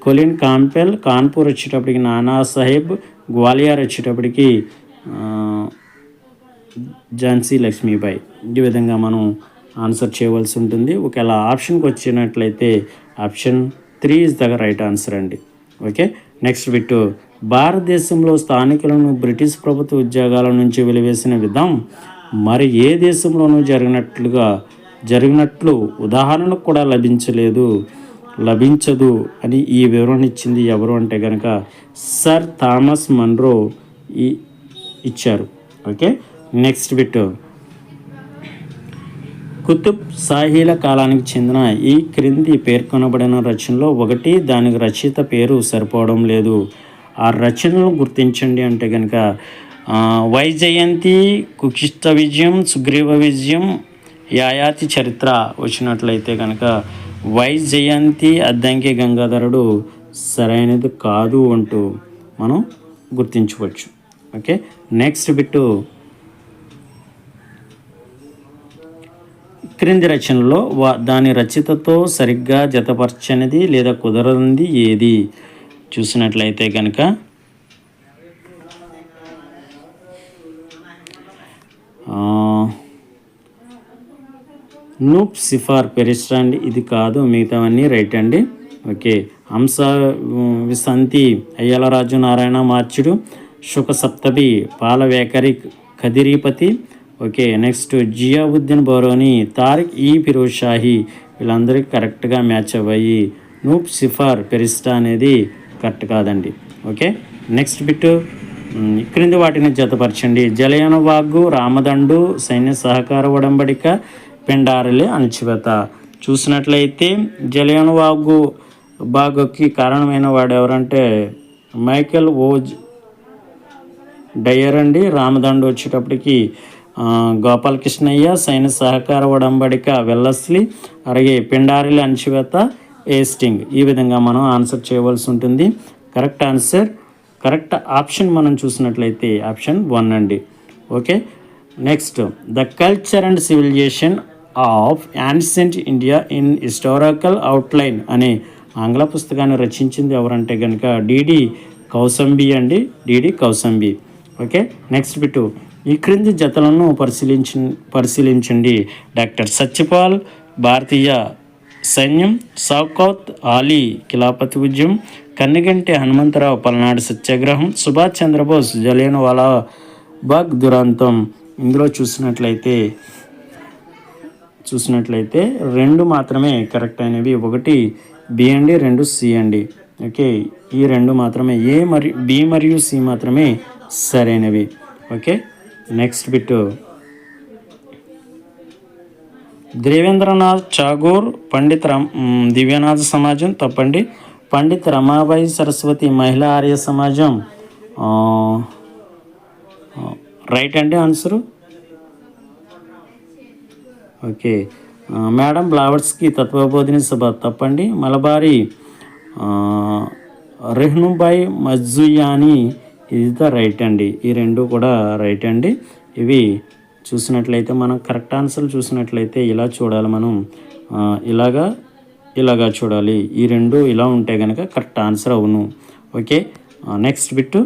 కొలిన్ కాంపెల్, కాన్పూర్ వచ్చేటప్పటికి నానా సాహెబ్, గ్వాలియర్ వచ్చేటప్పటికి ఝాన్సీ లక్ష్మీబాయి. ఈ విధంగా మనం ఆన్సర్ చేయవలసి ఉంటుంది. ఒకవేళ ఆప్షన్కి వచ్చినట్లయితే option 3 is the right answer అండి. Okay, next bit. భారతదేశంలో స్థానికులను బ్రిటిష్ ప్రభుత్వ ఉద్యోగాల నుంచి వెలివేసిన విధం మరి ఏ దేశంలోనూ జరిగినట్లు ఉదాహరణకు కూడా లభించదు అని ఈ వివరణ ఇచ్చింది ఎవరు అంటే కనుక సర్ థామస్ మన్రో ఇచ్చారు. Okay, next bit. కుతుబ్ షాహీల కాలానికి చెందిన ఈ క్రింది పేర్కొనబడిన రచనలో ఒకటి దానికి రచయిత పేరు సరిపోవడం లేదు. ఆ రచనలు గుర్తించండి అంటే కనుక వైజయంతి, కుకిష్ట విజయం, సుగ్రీవ విజయం, యాయాతి చరిత్ర వచ్చినట్లయితే కనుక వైజయంతి అద్దంకి గంగాధరుడు సరైనది కాదు అంటూ మనం గుర్తించవచ్చు. Okay, next bit. క్రింది రచనలో దాని రచయితతో సరిగ్గా జతపరచనిది లేదా కుదరనిది ఏది చూసినట్లయితే కనుక నూప్ సిఫార్ పెరిస్ట్రా అండి. ఇది కాదు, మిగతావన్నీ రైట్ అండి. ఓకే, హంస విశాంతి అయ్యలరాజు నారాయణ మార్చుడు, శుక సప్తమి పాలవేకరి ఖదిరీపతి. ఓకే, నెక్స్ట్ జియావుద్దీన్ బరోని, తారిక్ ఈ ఫిరోజ్ షాహీ వీళ్ళందరికీ కరెక్ట్గా మ్యాచ్ అవ్వాయి. నూప్ సిఫార్ పెరిస్ట్రా అనేది కరెక్ట్ కాదండి. Okay, next bit. క్రింది వాటిని జతపరచండి. జలియన్వాలాబాగ్, రామదండు, సైన్య సహకార ఒడంబడిక, పెండారలే అణచివేత. చూసినట్లయితే జలియన్వాలాబాగ్కి కారణమైన వాడు ఎవరంటే మైకేల్ ఓజ్ డయర్ అండి. రామదండు వచ్చేటప్పటికి గోపాలకృష్ణయ్య, సైన్య సహకార ఒడంబడిక వెల్లస్లీ, అలాగే పెండారలే అణచివేత ఏస్టింగ్. ఈ విధంగా మనం ఆన్సర్ చేయవలసి ఉంటుంది. కరెక్ట్ ఆప్షన్ మనం చూసినట్లయితే ఆప్షన్ 1 అండి. Okay, next. The culture and civilization of ancient India in historical outline అనే ఆంగ్ల పుస్తకాన్ని రచించింది ఎవరంటే కనుక డిడి కౌసంబి అండి. DD Kosambi. Okay, next bit. ఈ క్రింది జతలను పరిశీలించండి. డాక్టర్ సత్యపాల్ భారతీయ సైన్యం, షౌకత్ అలీ ఖిలాఫత్ ఉద్యమం, కన్నిగంటి హనుమంతరావు పల్నాడు సత్యాగ్రహం, సుభాష్ చంద్రబోస్ జలియన్వాలా బాగ్ దురంతం. ఇందులో చూసినట్లయితే రెండు మాత్రమే కరెక్ట్ అయినవి, ఒకటి బి అండి, రెండు సి అండి. ఓకే, ఈ రెండు మాత్రమే, ఏ మరియు బి మరియు సి మాత్రమే సరైనవి. Okay, next bit. Debendranath Tagore Pandit దివ్యనాథ సమాజం తప్పండి. పండిత్ రమాబాయి సరస్వతి మహిళా ఆర్య సమాజం రైట్ అండి ఆన్సరు. ఓకే, మేడం బ్లావర్స్కి తత్వబోధిని సభ తప్పండి. మలబారీ రెహ్నుబాయ్ మజ్జుయాని ఇది ద రైట్ అండి. ఈ రెండు కూడా రైట్ అండి. ఇవి చూసినట్లయితే మనం కరెక్ట్ ఆన్సర్ చూసినట్లయితే ఇలా చూడాలి, మనం ఇలాగా చూడాలి. ఈ రెండు ఇలా ఉంటే కనుక కరెక్ట్ ఆన్సర్ అవును. ఓకే, నెక్స్ట్ బిట్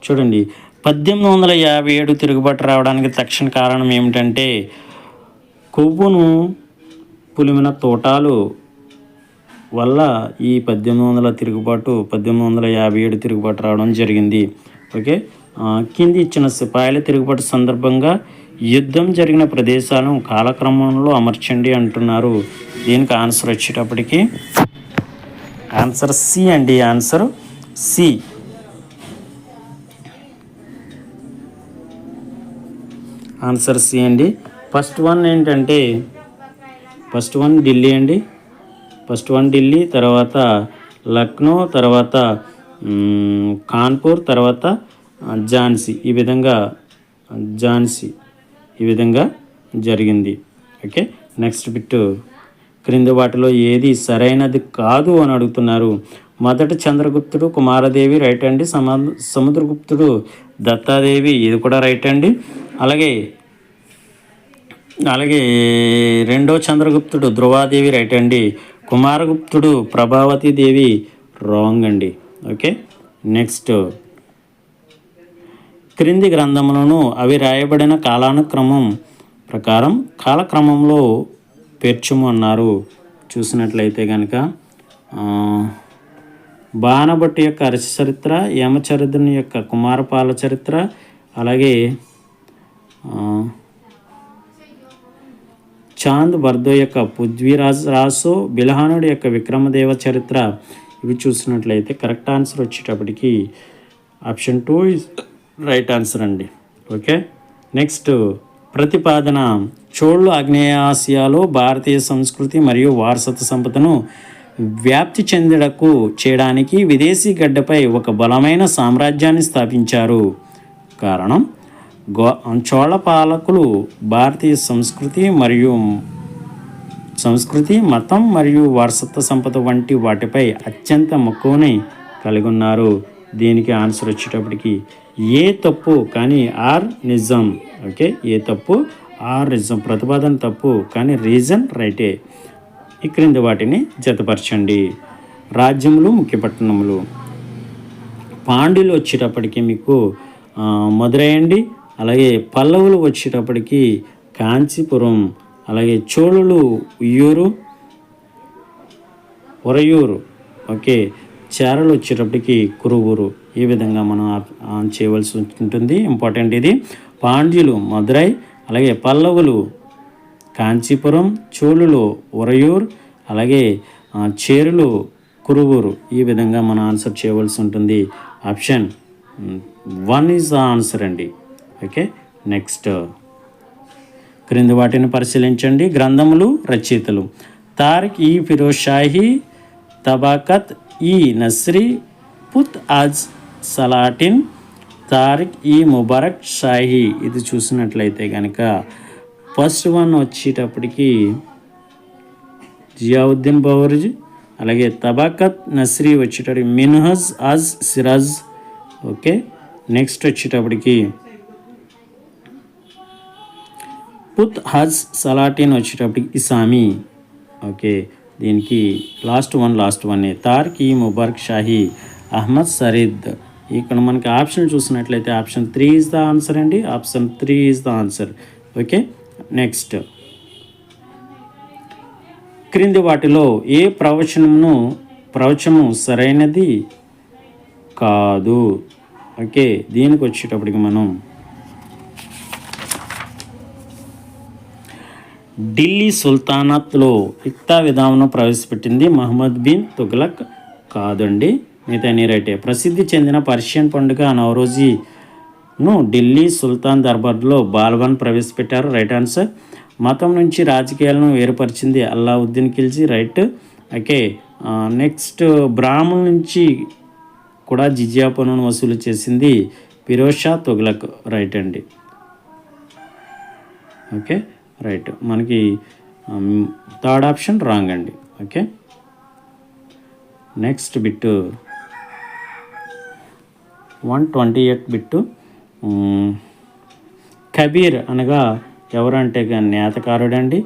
చూడండి. 1857 తిరుగుబాటు రావడానికి తక్షణ కారణం ఏమిటంటే కొవ్వును పులిమిన తోటాలు వల్ల ఈ 1857 తిరుగుబాటు రావడం జరిగింది. ఓకే, కింది ఇచ్చిన సిపాయిల తిరుగుబాటు సందర్భంగా యుద్ధం జరిగిన ప్రదేశాలను కాలక్రమంలో అమర్చండి అంటున్నారు. దీనికి ఆన్సర్ వచ్చేటప్పటికి ఆన్సర్ సి అండి. Answer C. ఆన్సర్ సి అండి. ఫస్ట్ వన్ ఏంటంటే ఫస్ట్ వన్ ఢిల్లీ అండి. ఫస్ట్ వన్ ఢిల్లీ, తర్వాత లక్నో, తర్వాత కాన్పూర్, తర్వాత ఝాన్సీ. ఈ విధంగా జరిగింది. Okay, next bit. క్రింది వాటిలో ఏది సరైనది కాదు అని అడుగుతున్నారు. మొదటి చంద్రగుప్తుడు కుమారదేవి రైట్ అండి. సముద్రగుప్తుడు దత్తాదేవి ఇది కూడా రైట్ అండి. అలాగే రెండో చంద్రగుప్తుడు ధ్రువాదేవి రైట్ అండి. కుమారగుప్తుడు ప్రభావతి దేవి రాంగ్ అండి. Okay, next. క్రింది గ్రంథములను అవి రాయబడిన కాలానుక్రమం ప్రకారం కాలక్రమంలో పేర్చుము అన్నారు. చూసినట్లయితే కనుక బాణభట్టు యొక్క అరసి చరిత్ర, యమచరిత్రుని యొక్క కుమారపాల చరిత్ర, అలాగే చాంద్ బర్దో యొక్క పృథ్వీరాజ్ రాసో, బిల్హానుడి యొక్క విక్రమదేవ చరిత్ర. ఇవి చూసినట్లయితే కరెక్ట్ ఆన్సర్ వచ్చేటప్పటికి ఆప్షన్ 2 ఇస్ రైట్ ఆన్సర్ అండి. Okay, next. ప్రతిపాదన. చోళులు ఆగ్నేయాసియాలో భారతీయ సంస్కృతి మరియు వారసత్వ సంపదను వ్యాప్తి చేయడానికి విదేశీ గడ్డపై ఒక బలమైన సామ్రాజ్యాన్ని స్థాపించారు. కారణం చోళ పాలకులు భారతీయ సంస్కృతి, మతం మరియు వారసత్వ సంపద వంటి వాటిపై అత్యంత మక్కువని కలిగి ఉన్నారు. దీనికి ఆన్సర్ వచ్చేటప్పటికి ఏ తప్పు కానీ ఆర్ నిజం. ఓకే, ఏ తప్పు ఆర్ నిజం. ప్రతిపాదన తప్పు కానీ రీజన్ రైటే. ఈ క్రింది వాటిని జతపరచండి. రాజ్యములు, ముఖ్య పట్టణములు. పాండ్యులు వచ్చేటప్పటికి మీకు మదురై అండి. అలాగే పల్లవులు వచ్చేటప్పటికి కాంచీపురం, అలాగే చోళులు ఉరయూరు. ఓకే, చేరలు వచ్చేటప్పటికి కురువూరు. ఈ విధంగా మనం చేయవలసి ఉంటుంది. ఇంపార్టెంట్ ఇది. పాండ్యులు మదురై, అలాగే పల్లవులు కాంచీపురం, చోళులు ఉరయూర్, అలాగే చేరులు కురువూరు. ఈ విధంగా మనం ఆన్సర్ చేయవలసి ఉంటుంది. ఆప్షన్ 1 ఈజ్ ద ఆన్సర్ అండి. Okay, next. క్రింది వాటిని పరిశీలించండి. గ్రంథములు, రచయితలు. తారిక్ ఈ ఫిరోజ్ షాహీ, తబాకత్ ఈ నస్రీ, పుత్ అజ్ సలాటిన్, తారిక్ ఈ ముబారక్ షాహీ. ఇది చూసినట్లయితే కనుక ఫస్ట్ వన్ వచ్చేటప్పటికి జియావుద్దీన్ బౌర్జ్, అలాగే తబాకత్ నస్రీ వచ్చేటప్పటికి మిన్హజ్ అజ్ సిరాజ్. ఓకే, నెక్స్ట్ వచ్చేటప్పటికి పుత్ హజ్ సలాటిన్ వచ్చేటప్పటికి ఇసామి. ఓకే, దీనికి లాస్ట్ వన్ తారిక్ ఈ ముబారక్ షాహీ, అహ్మద్ సరీద్. ఇక్కడ మనకి ఆప్షన్ చూసినట్లయితే ఆప్షన్ 3 ఈజ్ ద ఆన్సర్ అండి. Option 3 is the answer. Okay, next. క్రింది వాటిలో ఏ ప్రవచనము సరైనది కాదు? ఓకే, దీనికి వచ్చేటప్పటికి మనం ఢిల్లీ సుల్తానాత్లో ఇక్తా విధానం ప్రవేశపెట్టింది మహమ్మద్ బిన్ తుగ్లక్ కాదండి. మిగతా రైటే. ప్రసిద్ధి చెందిన పర్షియన్ పండుగ నవరోజీను ఢిల్లీ సుల్తాన్ దర్బార్లో బాల్బన్ ప్రవేశపెట్టారు. Right answer. మతం నుంచి రాజకీయాలను వేరుపరిచింది Alauddin Khilji. Right. Okay, next బ్రాహ్మణుల నుంచి కూడా జిజియా పన్నును వసూలు చేసింది ఫిరోజ్ షా తుగ్లక్. రైట్ అండి. Okay, right. మనకి థర్డ్ ఆప్షన్ రాంగ్ అండి. Okay, next bit 128 bit. Kabir అనగా ఎవరంటే నేతకారుడు అండి.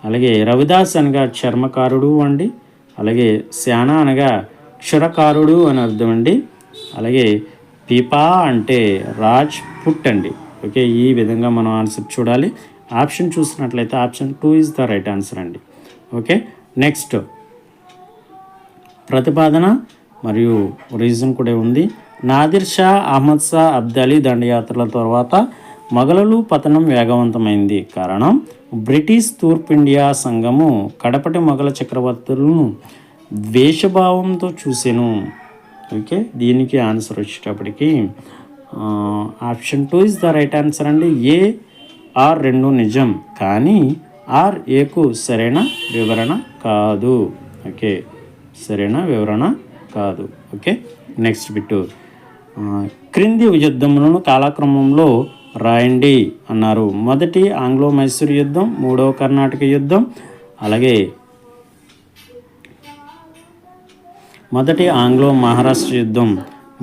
అలాగే రవిదాస్ అనగా చర్మకారుడు అండి. అలాగే శానా అనగా క్షురకారుడు అని అర్థం అండి. అలాగే పీపా అంటే రాజ్ పుట్ అండి. ఓకే, ఈ విధంగా మనం ఆన్సర్ చూడాలి. ఆప్షన్ చూసినట్లయితే option 2 is the right answer అండి. ఓకే, నెక్స్ట్ ప్రతిపాదన మరియు రీజన్ కూడా ఉంది. నాదిర్ షా, అహ్మద్ షా, అబ్దాలీ దండయాత్రల తర్వాత మొఘలుల పతనం వేగవంతమైంది. కారణం బ్రిటిష్ తూర్పు ఇండియా సంఘము కడపటి మొఘల చక్రవర్తులను ద్వేషభావంతో చూసెను. ఓకే, దీనికి ఆన్సర్ వచ్చేటప్పటికి option 2 is the right answer అండి. ఏ ఆర్ రెండు నిజం, కానీ ఆర్ ఏకు సరైన వివరణ కాదు. ఓకే, సరైన వివరణ కాదు. Okay, next bit. క్రింది యుద్ధములను కాలక్రమంలో రాయండి అన్నారు. మొదటి ఆంగ్లో మైసూర్ యుద్ధం, మూడవ కర్ణాటక యుద్ధం, అలాగే మొదటి ఆంగ్లో మహారాష్ట్ర యుద్ధం,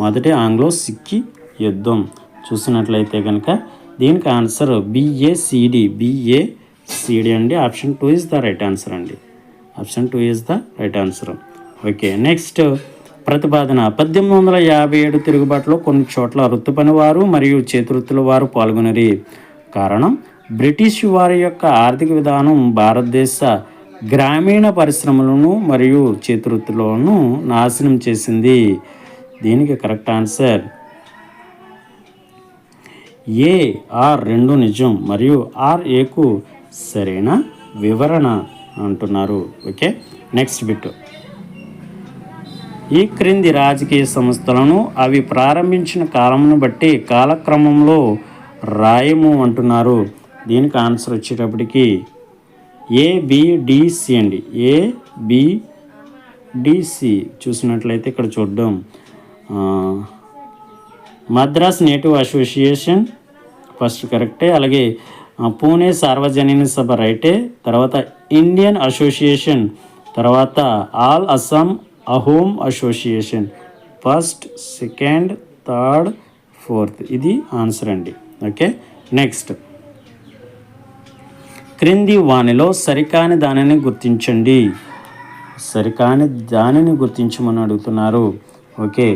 మొదటి ఆంగ్లో సిక్కి యుద్ధం. చూసినట్లయితే కనుక దీనికి ఆన్సర్ బిఏసిడి అండి. Option 2 is the right answer అండి. Option 2 is the right answer. Okay, next ప్రతిపాదన. 1857 తిరుగుబాటులో కొన్ని చోట్ల వృత్తి పనివారు మరియు చేతివృత్తుల వారు పాల్గొనరి. కారణం బ్రిటిష్ వారి యొక్క ఆర్థిక విధానం భారతదేశ గ్రామీణ పరిశ్రమలను మరియు చేతివృత్తులను నాశనం చేసింది. దీనికి కరెక్ట్ ఆన్సర్ ఏ ఆర్ రెండు నిజం మరియు ఆర్ ఏకు సరైన వివరణ అంటున్నారు. Okay, next bit. ఈ క్రింది రాజకీయ సంస్థలను అవి ప్రారంభించిన కాలంను బట్టి కాలక్రమంలో రాయము అంటున్నారు. దీనికి ఆన్సర్ వచ్చేటప్పటికి ఏబిడిసి అండి. ఏబిడిసి చూసినట్లయితే ఇక్కడ చూద్దాం. మద్రాస్ నేటివ్ అసోసియేషన్ ఫస్ట్ కరెక్టే. అలాగే పూణే సార్వజనీన సభ రైటే. తర్వాత ఇండియన్ అసోసియేషన్, తర్వాత all Assam Ahom association, first, second, third, fourth. ఇది ఆన్సర్ అండి. Okay, next. క్రింది వానిలో సరికాని దానిని గుర్తించండి. సరికాని దానిని గుర్తించమని అడుగుతున్నారు. Okay,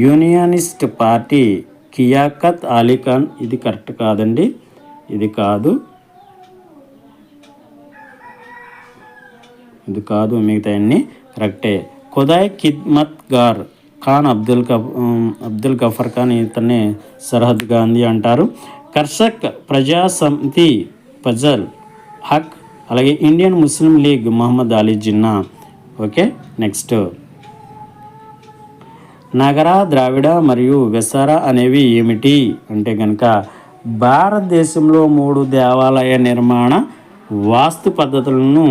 unionist party Liaquat Ali Khan. ఇది కరెక్ట్ కాదండి, ఇది కాదు, ఇది కాదు. మిగతా అన్నీ కరెక్టే. ఖుదాయ్ ఖిద్మత్ గార్ ఖాన్ అబ్దుల్ గఫర్ ఖాన్, ఇతన్ని సర్హద్ గాంధీ అంటారు. కర్షక్ ప్రజా సమితి ఫజల్ హక్, అలాగే Indian Muslim League Muhammad Ali Jinnah. Okay, next. Nagara, Dravida మరియు వెసారా అనేవి ఏమిటి అంటే కనుక భారతదేశంలో 3 దేవాలయ నిర్మాణ వాస్తు పద్ధతులను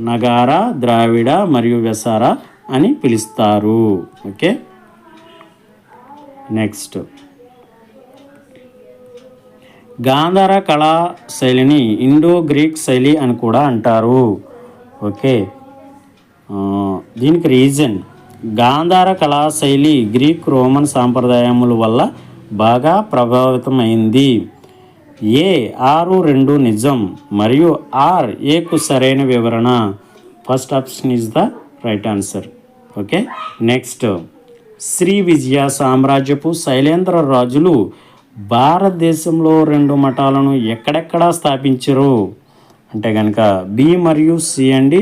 నగార, ద్రావిడ మరియు వెసారా అని పిలుస్తారు. Okay, next. గాంధార కళా శైలిని ఇండో గ్రీక్ శైలి అని కూడా అంటారు. ఓకే, దీనికి రీజన్ గాంధార కళా శైలి గ్రీక్ రోమన్ సాంప్రదాయముల వల్ల బాగా ప్రభావితమైంది. ఏ ఆరు రెండు నిజం మరియు ఆర్ ఏకు సరైన వివరణ. First option is the right answer. Okay, next. Srivijaya సామ్రాజ్యపు శైలేంద్ర రాజులు భారతదేశంలో 2 మఠాలను ఎక్కడెక్కడ స్థాపించారు అంటే కనుక బి మరియు సి అండి.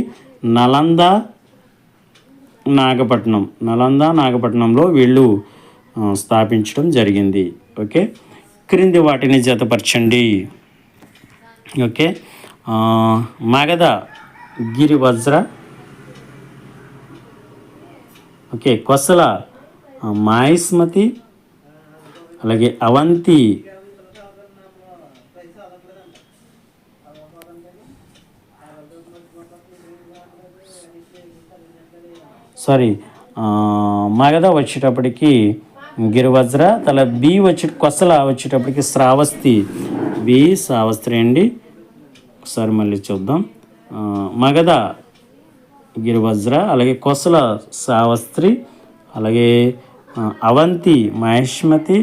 నాగపట్నంలో వీళ్ళు స్థాపించడం జరిగింది. ఓకే, క్రింది వాటిని జతపరచండి. ఓకే, మగధ గిరివజ్ర, ఓకే, కొసల మాహిష్మతి, అలాగే అవంతి మగధ వచ్చేటప్పటికి గిరివజ్ర, బి కొసల వచ్చేటప్పటికి శ్రావస్తి, బి శ్రావస్తి అండి. ఒకసారి మళ్ళీ చూద్దాం. మగధ గిరివజ్ర, అలాగే కొసల శ్రావస్త్రి, అలాగే అవంతి మహేష్మతి,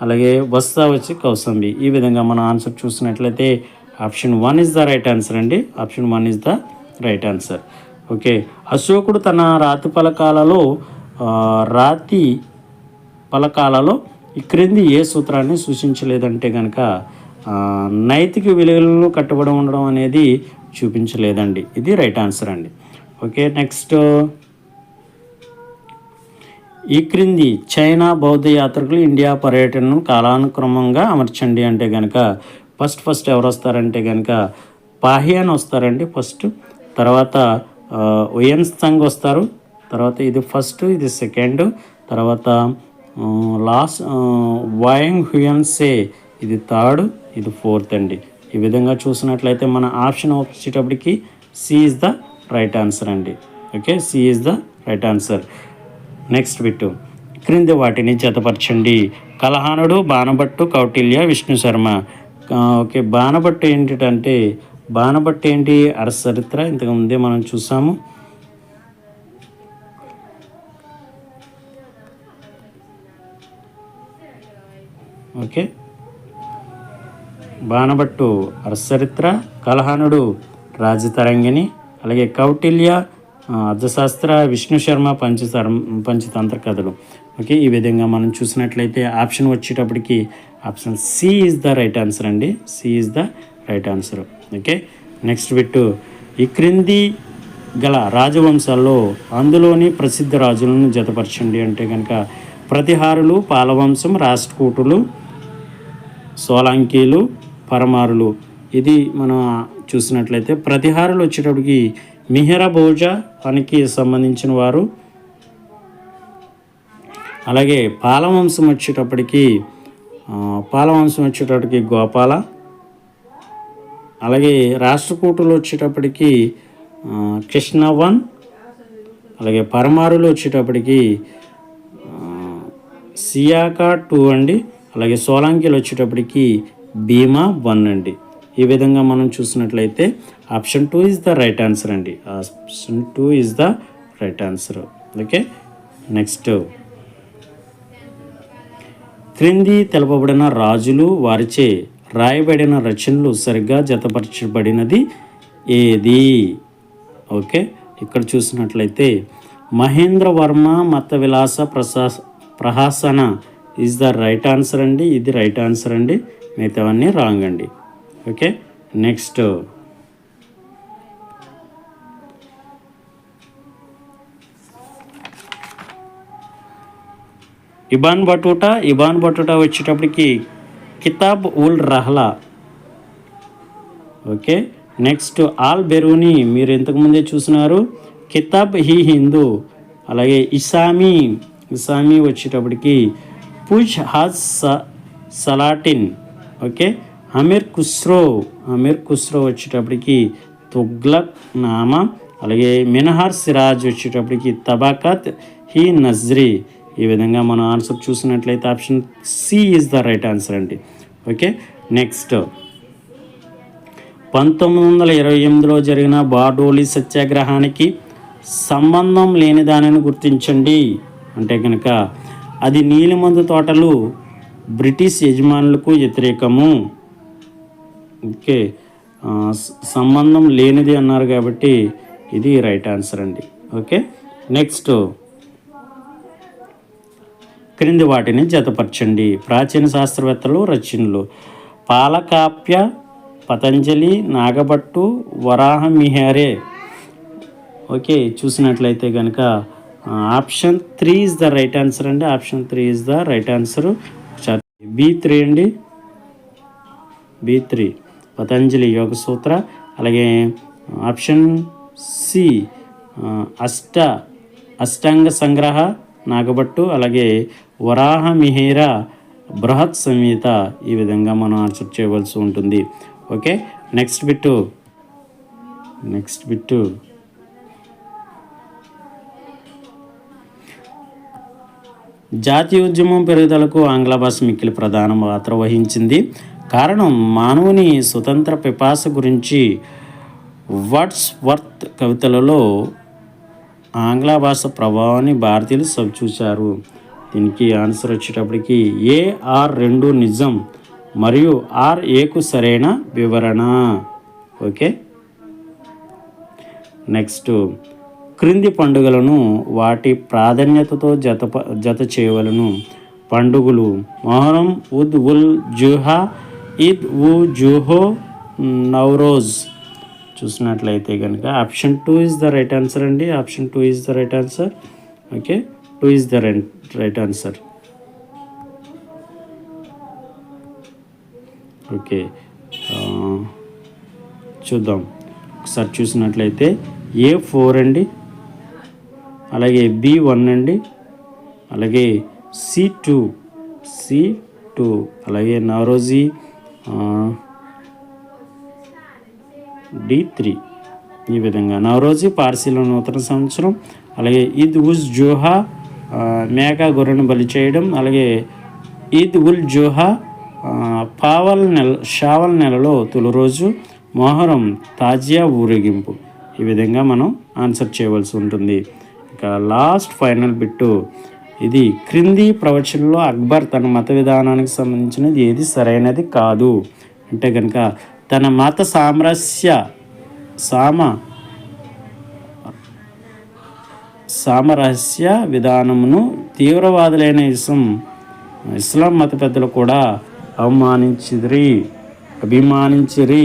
అలాగే వస్తా వచ్చి కౌసంబి. ఈ విధంగా మనం ఆన్సర్ చూసినట్లయితే option 1 is the right answer అండి. Option 1 is the right answer. Okay, అశోకుడు తన రాతి పలకాలలో ఈ క్రింది ఏ సూత్రాన్ని సూచించలేదంటే కనుక నైతిక విలువలను కట్టుబడి ఉండడం అనేది చూపించలేదండి. ఇది రైట్ ఆన్సర్ అండి. ఓకే, నెక్స్ట్, ఈ క్రింది చైనా బౌద్ధ యాత్రికులు ఇండియా పర్యటనను కాలానుక్రమంగా అమర్చండి అంటే కనుక ఫస్ట్ ఎవరు వస్తారంటే కనుక పాహియాన్ వస్తారండి ఫస్ట్. తర్వాత ఉయన్త్సాంగ్ వస్తారు. తర్వాత ఇది ఫస్ట్, ఇది సెకండ్. తర్వాత వాయింగ్ హ్యూయన్సే ఇది థర్డ్, ఇది ఫోర్త్ అండి. ఈ విధంగా చూసినట్లయితే మన ఆప్షన్ వచ్చేటప్పటికి C is the right answer అండి. Okay, C is the right answer. Next bit, క్రింది వాటిని జతపరచండి. కలహానుడు, బాణభట్టు, కౌటిల్య, విష్ణు శర్మ. ఓకే, బాణభట్టు ఏంటంటే బాణభట్టు ఏంటి? అరచరిత్ర, ఇంతకుముందే మనం చూసాము. ఓకే, బాణభట్టు అరచరిత్ర, కలహానుడు రాజతరంగిణి, అలాగే కౌటిల్య అర్థశాస్త్ర, విష్ణు శర్మ పంచతంత్ర కథలు. ఓకే, ఈ విధంగా మనం చూసినట్లయితే ఆప్షన్ వచ్చేటప్పటికి option C is the right answer అండి. C is the right answer. Okay, next bit, ఈ క్రింది గల రాజవంశాల్లో అందులోని ప్రసిద్ధ రాజులను జతపరచండి అంటే కనుక ప్రతిహారులు, పాలవంశం, రాష్ట్రకూటులు, సోలంకీలు, పరమారులు. ఇది మనం చూసినట్లయితే ప్రతిహారులు వచ్చేటప్పటికి మిహిర భోజ పనికి సంబంధించిన వారు. అలాగే పాలవంశం వచ్చేటప్పటికి గోపాల. అలాగే రాష్ట్రకూటులు వచ్చేటప్పటికి కృష్ణవన్. అలాగే పరమారులు వచ్చేటప్పటికి సియాకా 2 అండి. అలాగే సోలంకీలు వచ్చేటప్పటికి భీమా 1 అండి. ఈ విధంగా మనం చూసినట్లయితే option 2 is the right answer అండి. Option 2 is the right answer. Okay, next, క్రింది తెలుపబడిన రాజులు వారిచే రాయబడిన రచనలు సరిగ్గా జతపరచబడినది ఏది? ఓకే, ఇక్కడ చూసినట్లయితే మహేంద్రవర్మ మత విలాస ప్రహాసన ఈజ్ ద రైట్ ఆన్సర్ అండి. ఇది రైట్ ఆన్సర్ అండి, మిగతావన్నీ రాంగ్ అండి. ఓకే, నెక్స్ట్, ఇబాన్ బటుటా వచ్చేటప్పటికి కితాబ్ ఉల్ రహ్లా. ఓకే, నెక్స్ట్, ఆల్ బెరూని మీరు ఇంతకుముందే చూసినారు, కితాబ్ హీ హిందూ. అలాగే ఇసామీ వచ్చేటప్పటికి పుజ్ హాజ్ సలాటిన్. ఓకే, అమీర్ ఖుస్రో వచ్చేటప్పటికి తుగ్లక్ నామా. అలాగే మినహార్ సిరాజ్ వచ్చేటప్పటికి తబాకత్ హీ నజ్రీ. ఈ విధంగా మనం ఆన్సర్ చూసినట్లయితే option C is the right answer అండి. ఓకే, నెక్స్ట్, 1928లో జరిగిన బార్డోలి సత్యాగ్రహానికి సంబంధం లేని దానిని గుర్తించండి అంటే కనుక అది నీలిమందు తోటలు బ్రిటిష్ యజమానులకు వ్యతిరేకము. ఓకే, సంబంధం లేనిది అన్నారు కాబట్టి ఇది రైట్ ఆన్సర్ అండి. ఓకే, నెక్స్ట్, క్రింది వాటిని జతపరచండి. ప్రాచీన శాస్త్రవేత్తలు రచనలు: పాలకాప్య, పతంజలి, నాగభట్టు, వరాహమిహిరే. ఓకే, చూసినట్లయితే కనుక option 3 is the right answer అండి. Option 3 is the right answer. B3 అండి. B3 పతంజలి యోగ సూత్ర. అలాగే ఆప్షన్ సి అష్టాంగ సంగ్రహ నాగభట్టు. అలాగే వరాహమిహిర బృహత్ సంహిత. ఈ విధంగా మనం ఆన్సర్ చేయవలసి ఉంటుంది. ఓకే, నెక్స్ట్ బిట్టు జాతీయోద్యమం పెరుగుదలకు ఆంగ్ల భాష మిక్కిలి ప్రధాన పాత్ర వహించింది. కారణం: మానవుని స్వతంత్ర పిపాస గురించి వర్డ్స్వర్త్ కవితలలో ఆంగ్ల భాష ప్రభావాన్ని భారతీయులు చూశారు. దీనికి ఆన్సర్ వచ్చేటప్పటికి AR2 నిజం మరియు RAకు సరైన వివరణ. ఓకే, నెక్స్ట్ క్రింది పండుగలను వాటి ప్రాధాన్యతతో జత చేయవలను. పండుగలు: మొహరం, ఉద్ ఉల్ జుహా, ఈద్ ఉ జుహో, నవరోజ్. చూసినట్లయితే కనుక option 2 is the right answer అండి. Option 2 is the right answer. Okay, 2 is the right answer. Okay, చూద్దాం ఒకసారి. చూసినట్లయితే A4 అండి, అలాగే B1 అండి, అలాగే C2, అలాగే నవరోజీ D3. ఈ విధంగా నవరోజీ పార్సీలో నూతన సంవత్సరం. అలాగే ఈద్ ఉజ్ జుహా మేక గొర్రెను బలి చేయడం. అలాగే ఈద్ ఉల్ జుహా షావల్ నెలలో తొలి రోజు. మొహరం తాజియా ఊరేగింపు. ఈ విధంగా మనం ఆన్సర్ చేయవలసి ఉంటుంది. ఇక లాస్ట్ ఫైనల్ బిట్టు ఇది: క్రింది ప్రవచనంలో అక్బర్ తన మత విధానానికి సంబంధించినది ఏది సరైనది కాదు అంటే కనుక తన మత సామరస్య విధానమును తీవ్రవాదులైన ఇస్లాం మత పెద్దలు కూడా అభిమానించిరి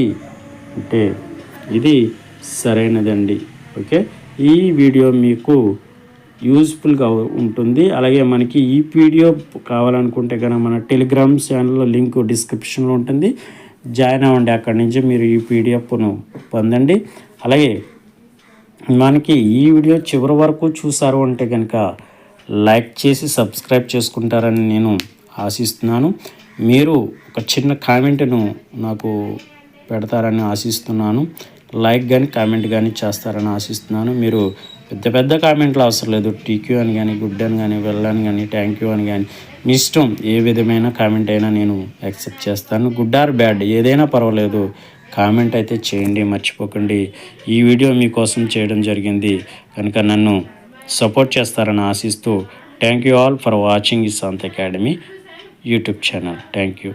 అంటే ఇది సరైనదండి. ఓకే, ఈ వీడియో మీకు యూజ్ఫుల్గా ఉంటుంది. అలాగే మనకి ఈ వీడియో కావాలనుకుంటే కనుక మన టెలిగ్రామ్ ఛానల్లో లింక్ డిస్క్రిప్షన్లో ఉంటుంది, జాయిన్ అవ్వండి. అక్కడి నుంచి మీరు ఈ పీడిఎఫ్ను పొందండి. అలాగే మనకి ఈ వీడియో చివరి వరకు చూసారు అంటే కనుక లైక్ చేసి సబ్స్క్రైబ్ చేసుకుంటారని నేను ఆశిస్తున్నాను. మీరు ఒక చిన్న కామెంట్ను నాకు పెడతారని ఆశిస్తున్నాను. లైక్ కానీ కామెంట్ కానీ చేస్తారని ఆశిస్తున్నాను. మీరు పెద్ద కామెంట్లు అవసరం లేదు. టీక్యూ అని కానీ, గుడ్ అని కానీ, వెల్ అని కానీ, థ్యాంక్ యూ అని కానీ, మీ ఇష్టం. ఏ విధమైన కామెంట్ అయినా నేను యాక్సెప్ట్ చేస్తాను. గుడ్ ఆర్ బ్యాడ్ ఏదైనా పర్వాలేదు, కామెంట్ అయితే చేయండి, మర్చిపోకండి. ఈ వీడియో మీకోసం చేయడం జరిగింది కనుక నన్ను సపోర్ట్ చేస్తారని ఆశిస్తూ thank you all for watching Isant academy YouTube channel. Thank you.